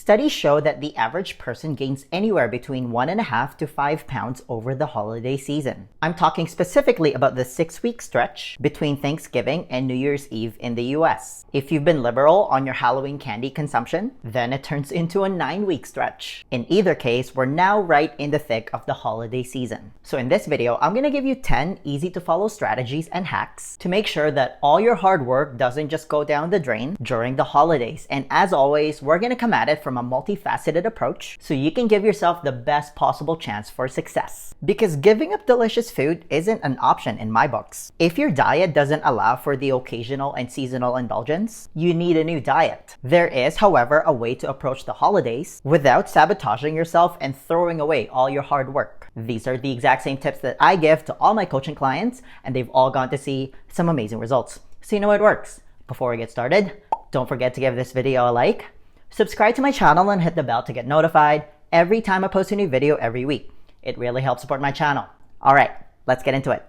Studies show that the average person gains anywhere between 1.5 to 5 pounds over the holiday season. I'm talking specifically about the 6-week stretch between Thanksgiving and New Year's Eve in the US. If you've been liberal on your Halloween candy consumption, then it turns into a 9-week stretch. In either case, we're now right in the thick of the holiday season. So in this video, I'm gonna give you 10 easy to follow strategies and hacks to make sure that all your hard work doesn't just go down the drain during the holidays. And as always, we're gonna come at it from a multifaceted approach so you can give yourself the best possible chance for success. Because giving up delicious food isn't an option in my books. If your diet doesn't allow for the occasional and seasonal indulgence, you need a new diet. There is, however, a way to approach the holidays without sabotaging yourself and throwing away all your hard work. These are the exact same tips that I give to all my coaching clients, and they've all gone to see some amazing results. So you know it works. Before we get started, don't forget to give this video a like, subscribe to my channel, and hit the bell to get notified every time I post a new video every week. It really helps support my channel. All right, let's get into it.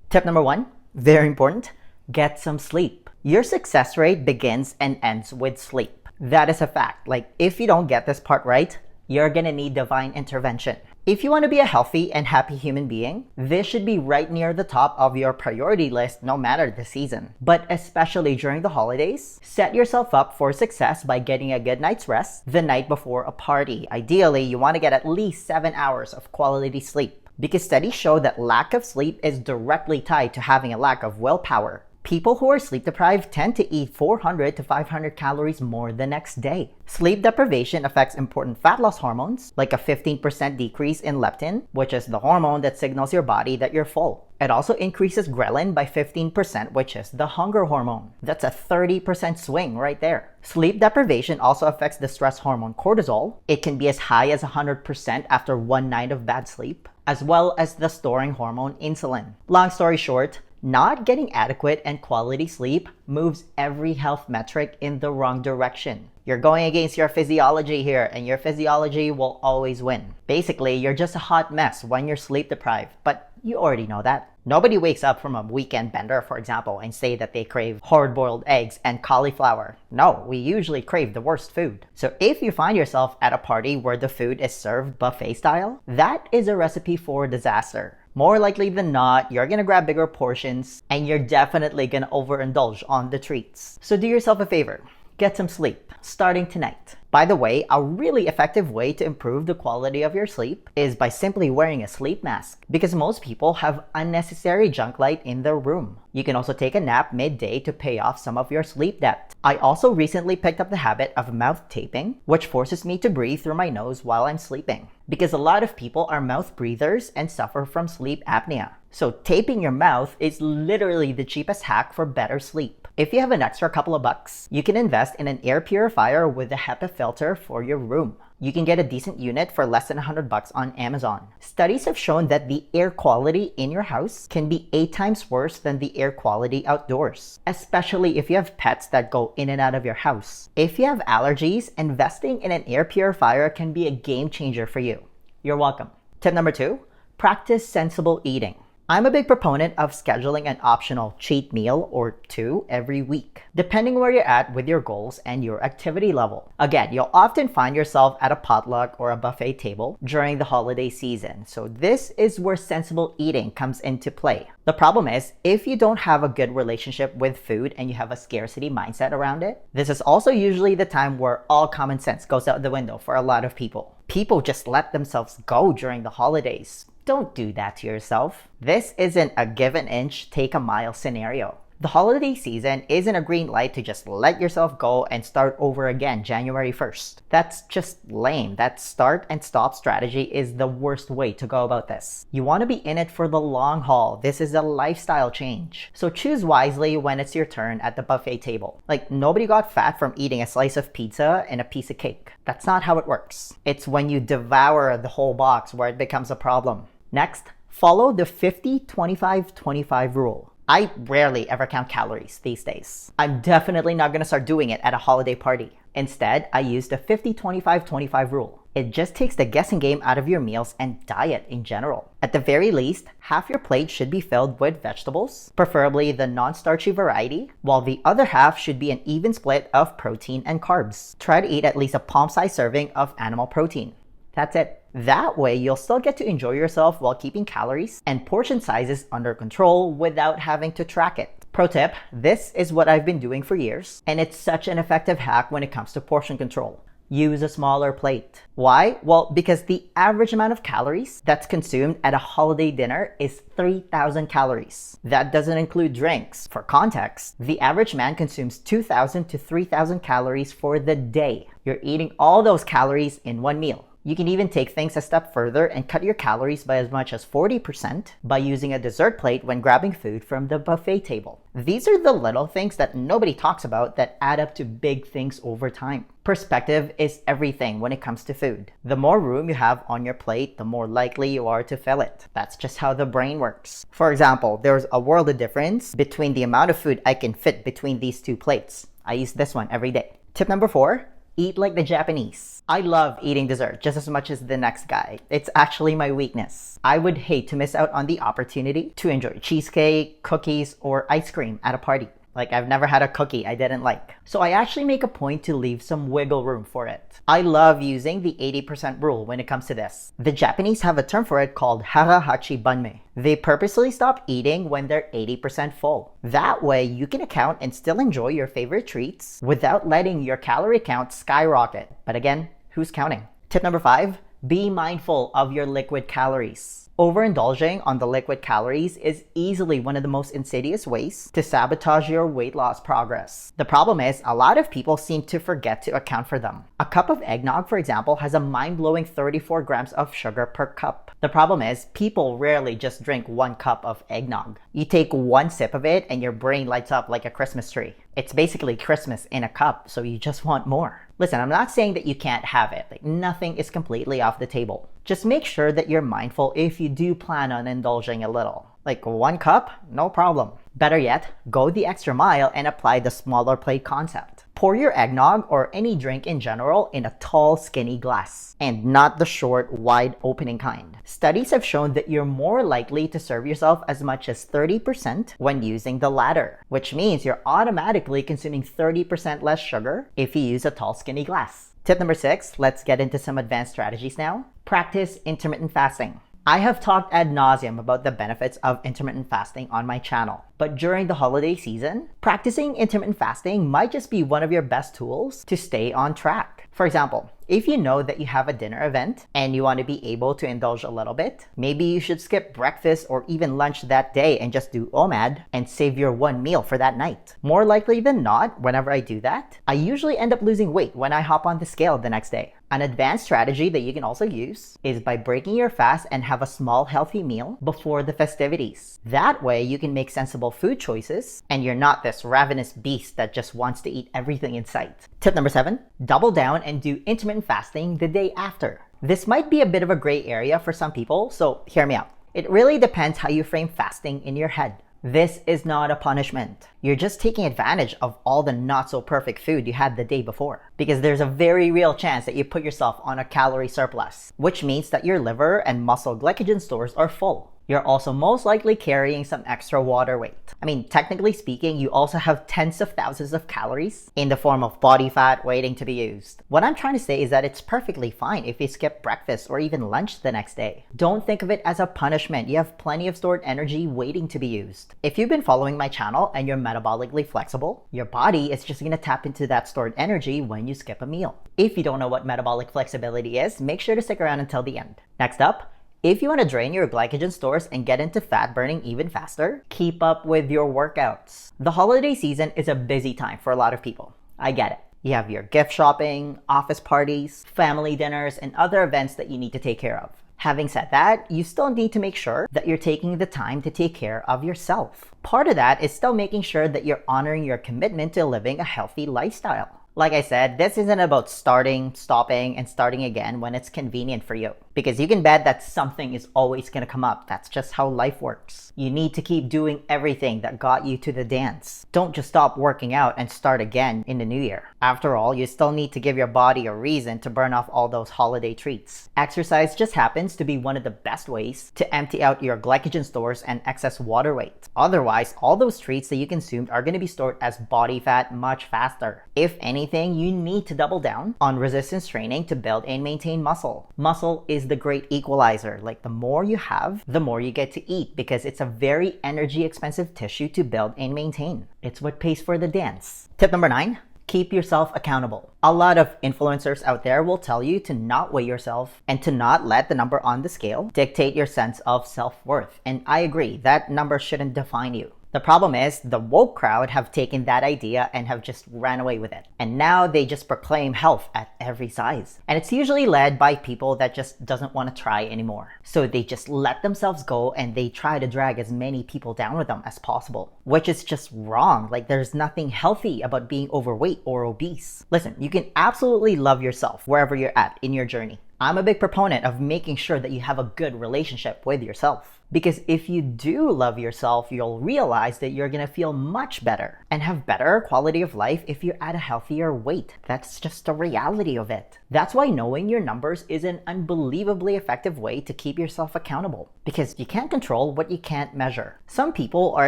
Tip number 1, very important, get some sleep. Your success rate begins and ends with sleep. That is a fact. Like, if you don't get this part right, you're gonna need divine intervention. If you want to be a healthy and happy human being, this should be right near the top of your priority list no matter the season. But especially during the holidays, set yourself up for success by getting a good night's rest the night before a party. Ideally, you want to get at least 7 hours of quality sleep, because studies show that lack of sleep is directly tied to having a lack of willpower. People who are sleep deprived tend to eat 400 to 500 calories more the next day. Sleep deprivation affects important fat loss hormones, like a 15% decrease in leptin, which is the hormone that signals your body that you're full. It also increases ghrelin by 15%, which is the hunger hormone. That's a 30% swing right there. Sleep deprivation also affects the stress hormone cortisol. It can be as high as 100% after one night of bad sleep, as well as the storing hormone insulin. Long story short, not getting adequate and quality sleep moves every health metric in the wrong direction. You're going against your physiology here, and your physiology will always win. Basically, you're just a hot mess when you're sleep deprived, but you already know that. Nobody wakes up from a weekend bender, for example, and say that they crave hard-boiled eggs and cauliflower. No, we usually crave the worst food. So if you find yourself at a party where the food is served buffet style, that is a recipe for disaster. More likely than not, you're gonna grab bigger portions, and you're definitely gonna overindulge on the treats. So do yourself a favor. Get some sleep, starting tonight. By the way, a really effective way to improve the quality of your sleep is by simply wearing a sleep mask, because most people have unnecessary junk light in their room. You can also take a nap midday to pay off some of your sleep debt. I also recently picked up the habit of mouth taping, which forces me to breathe through my nose while I'm sleeping, because a lot of people are mouth breathers and suffer from sleep apnea. So taping your mouth is literally the cheapest hack for better sleep. If you have an extra couple of bucks, you can invest in an air purifier with a HEPA filter for your room. You can get a decent unit for less than $100 on Amazon. Studies have shown that the air quality in your house can be 8 times worse than the air quality outdoors, especially if you have pets that go in and out of your house. If you have allergies, investing in an air purifier can be a game changer for you. You're welcome. Tip number 2, practice sensible eating. I'm a big proponent of scheduling an optional cheat meal or 2 every week, depending where you're at with your goals and your activity level. Again, you'll often find yourself at a potluck or a buffet table during the holiday season, so this is where sensible eating comes into play. The problem is, if you don't have a good relationship with food and you have a scarcity mindset around it, this is also usually the time where all common sense goes out the window for a lot of people. People just let themselves go during the holidays. Don't do that to yourself. This isn't a give an inch, take a mile scenario. The holiday season isn't a green light to just let yourself go and start over again January 1st. That's just lame. That start and stop strategy is the worst way to go about this. You want to be in it for the long haul. This is a lifestyle change. So choose wisely when it's your turn at the buffet table. Like, nobody got fat from eating a slice of pizza and a piece of cake. That's not how it works. It's when you devour the whole box where it becomes a problem. Next, follow the 50-25-25 rule. I rarely ever count calories these days. I'm definitely not gonna start doing it at a holiday party. Instead, I use the 50-25-25 rule. It just takes the guessing game out of your meals and diet in general. At the very least, half your plate should be filled with vegetables, preferably the non-starchy variety, while the other half should be an even split of protein and carbs. Try to eat at least a palm-sized serving of animal protein. That's it. That way, you'll still get to enjoy yourself while keeping calories and portion sizes under control without having to track it. Pro tip, this is what I've been doing for years, and it's such an effective hack when it comes to portion control. Use a smaller plate. Why? Well, because the average amount of calories that's consumed at a holiday dinner is 3,000 calories. That doesn't include drinks. For context, the average man consumes 2,000 to 3,000 calories for the day. You're eating all those calories in one meal. You can even take things a step further and cut your calories by as much as 40% by using a dessert plate when grabbing food from the buffet table. These are the little things that nobody talks about that add up to big things over time. Perspective is everything when it comes to food. The more room you have on your plate, the more likely you are to fill it. That's just how the brain works. For example, there's a world of difference between the amount of food I can fit between these two plates. I use this one every day. Tip number 4. Eat like the Japanese. I love eating dessert just as much as the next guy. It's actually my weakness. I would hate to miss out on the opportunity to enjoy cheesecake, cookies, or ice cream at a party. Like, I've never had a cookie I didn't like. So I actually make a point to leave some wiggle room for it. I love using the 80% rule when it comes to this. The Japanese have a term for it called harahachi banmei. They purposely stop eating when they're 80% full. That way, you can account and still enjoy your favorite treats without letting your calorie count skyrocket. But again, who's counting? Tip number 5, be mindful of your liquid calories. Overindulging on the liquid calories is easily one of the most insidious ways to sabotage your weight loss progress. The problem is, a lot of people seem to forget to account for them. A cup of eggnog, for example, has a mind-blowing 34 grams of sugar per cup. The problem is, people rarely just drink 1 cup of eggnog. You take 1 sip of it and your brain lights up like a Christmas tree. It's basically Christmas in a cup, so you just want more. Listen, I'm not saying that you can't have it. Like, nothing is completely off the table. Just make sure that you're mindful if you do plan on indulging a little. Like 1 cup, no problem. Better yet, go the extra mile and apply the smaller plate concept. Pour your eggnog or any drink in general in a tall, skinny glass, and not the short, wide opening kind. Studies have shown that you're more likely to serve yourself as much as 30% when using the latter, which means you're automatically consuming 30% less sugar if you use a tall, skinny glass. Tip number 6, let's get into some advanced strategies now. Practice intermittent fasting. I have talked ad nauseum about the benefits of intermittent fasting on my channel, but during the holiday season, practicing intermittent fasting might just be one of your best tools to stay on track. For example, if you know that you have a dinner event and you want to be able to indulge a little bit, maybe you should skip breakfast or even lunch that day and just do OMAD and save your one meal for that night. More likely than not, whenever I do that, I usually end up losing weight when I hop on the scale the next day. An advanced strategy that you can also use is by breaking your fast and have a small healthy meal before the festivities. That way you can make sensible food choices and you're not this ravenous beast that just wants to eat everything in sight. Tip number 7, double down and do intermittent fasting the day after. This might be a bit of a gray area for some people, so hear me out. It really depends how you frame fasting in your head. This is not a punishment. You're just taking advantage of all the not so perfect food you had the day before. Because there's a very real chance that you put yourself on a calorie surplus, which means that your liver and muscle glycogen stores are full. You're also most likely carrying some extra water weight. I mean, technically speaking, you also have tens of thousands of calories in the form of body fat waiting to be used. What I'm trying to say is that it's perfectly fine if you skip breakfast or even lunch the next day. Don't think of it as a punishment. You have plenty of stored energy waiting to be used. If you've been following my channel and you're metabolically flexible, your body is just going to tap into that stored energy when you skip a meal. If you don't know what metabolic flexibility is, make sure to stick around until the end. Next up, if you want to drain your glycogen stores and get into fat burning even faster, keep up with your workouts. The holiday season is a busy time for a lot of people. I get it. You have your gift shopping, office parties, family dinners, and other events that you need to take care of. Having said that, you still need to make sure that you're taking the time to take care of yourself. Part of that is still making sure that you're honoring your commitment to living a healthy lifestyle. Like I said, this isn't about starting, stopping, and starting again when it's convenient for you. because you can bet that something is always going to come up. That's just how life works. You need to keep doing everything that got you to the dance. Don't just stop working out and start again in the new year. After all, you still need to give your body a reason to burn off all those holiday treats. Exercise just happens to be one of the best ways to empty out your glycogen stores and excess water weight. Otherwise, all those treats that you consumed are going to be stored as body fat much faster. If anything, you need to double down on resistance training to build and maintain muscle. Muscle is the great equalizer. Like, the more you have, the more you get to eat, because it's a very energy expensive tissue to build and maintain. It's what pays for the dance. Tip number 9. Keep yourself accountable. A lot of influencers out there will tell you to not weigh yourself and to not let the number on the scale dictate your sense of self-worth. And I agree, that number shouldn't define you. The problem is, the woke crowd have taken that idea and have just ran away with it. And now they just proclaim health at every size. And it's usually led by people that just doesn't want to try anymore. So they just let themselves go and they try to drag as many people down with them as possible, which is just wrong. Like, there's nothing healthy about being overweight or obese. Listen, you can absolutely love yourself wherever you're at in your journey. I'm a big proponent of making sure that you have a good relationship with yourself. Because if you do love yourself, you'll realize that you're gonna feel much better and have better quality of life if you're at a healthier weight. That's just the reality of it. That's why knowing your numbers is an unbelievably effective way to keep yourself accountable, because you can't control what you can't measure. Some people are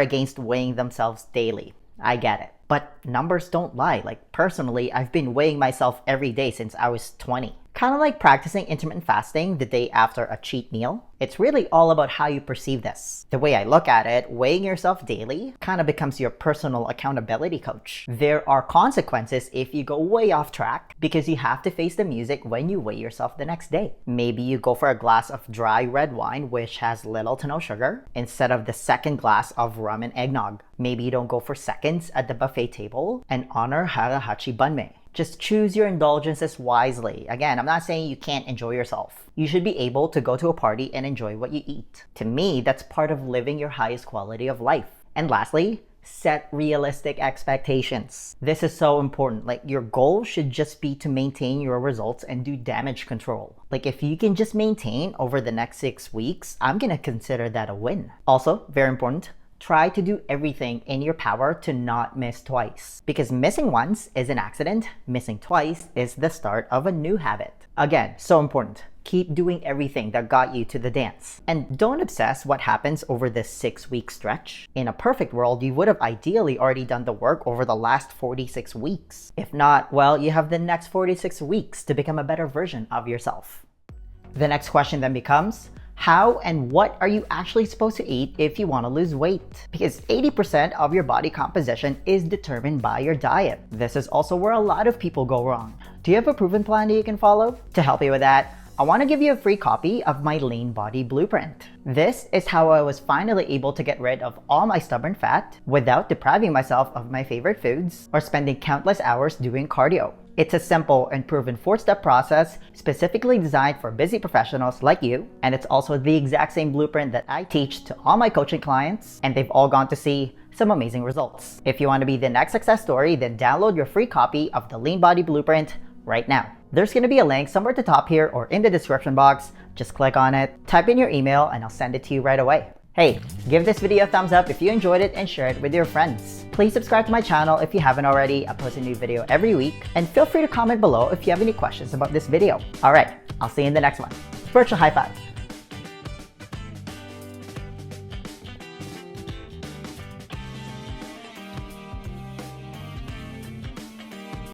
against weighing themselves daily. I get it. But numbers don't lie. Like, personally, I've been weighing myself every day since I was 20. Kind of like practicing intermittent fasting the day after a cheat meal. It's really all about how you perceive this. The way I look at it, weighing yourself daily kind of becomes your personal accountability coach. There are consequences if you go way off track, because you have to face the music when you weigh yourself the next day. Maybe you go for a glass of dry red wine, which has little to no sugar, instead of the second glass of rum and eggnog. Maybe you don't go for seconds at the buffet table and honor Harahachi Banmei. Just choose your indulgences wisely. Again, I'm not saying you can't enjoy yourself. You should be able to go to a party and enjoy what you eat. To me, that's part of living your highest quality of life. And lastly, set realistic expectations. This is so important. Like, your goal should just be to maintain your results and do damage control. Like, if you can just maintain over the next 6 weeks, I'm gonna consider that a win. Also, very important, try to do everything in your power to not miss twice. Because missing once is an accident, missing twice is the start of a new habit. Again, so important. Keep doing everything that got you to the dance. And don't obsess what happens over this 6-week stretch. In a perfect world, you would have ideally already done the work over the last 46 weeks. If not, well, you have the next 46 weeks to become a better version of yourself. The next question then becomes, how and what are you actually supposed to eat if you want to lose weight? Because 80% of your body composition is determined by your diet. This is also where a lot of people go wrong. Do you have a proven plan that you can follow? To help you with that, I want to give you a free copy of my Lean Body Blueprint. This is how I was finally able to get rid of all my stubborn fat without depriving myself of my favorite foods or spending countless hours doing cardio. It's a simple and proven 4-step process specifically designed for busy professionals like you, and it's also the exact same blueprint that I teach to all my coaching clients, and they've all gone to see some amazing results. If you want to be the next success story, then download your free copy of the Lean Body Blueprint right now. There's going to be a link somewhere at the top here or in the description box. Just click on it, type in your email, and I'll send it to you right away. Hey, give this video a thumbs up if you enjoyed it and share it with your friends. Please subscribe to my channel if you haven't already. I post a new video every week, and feel free to comment below if you have any questions about this video. All right, I'll see you in the next one. Virtual high five.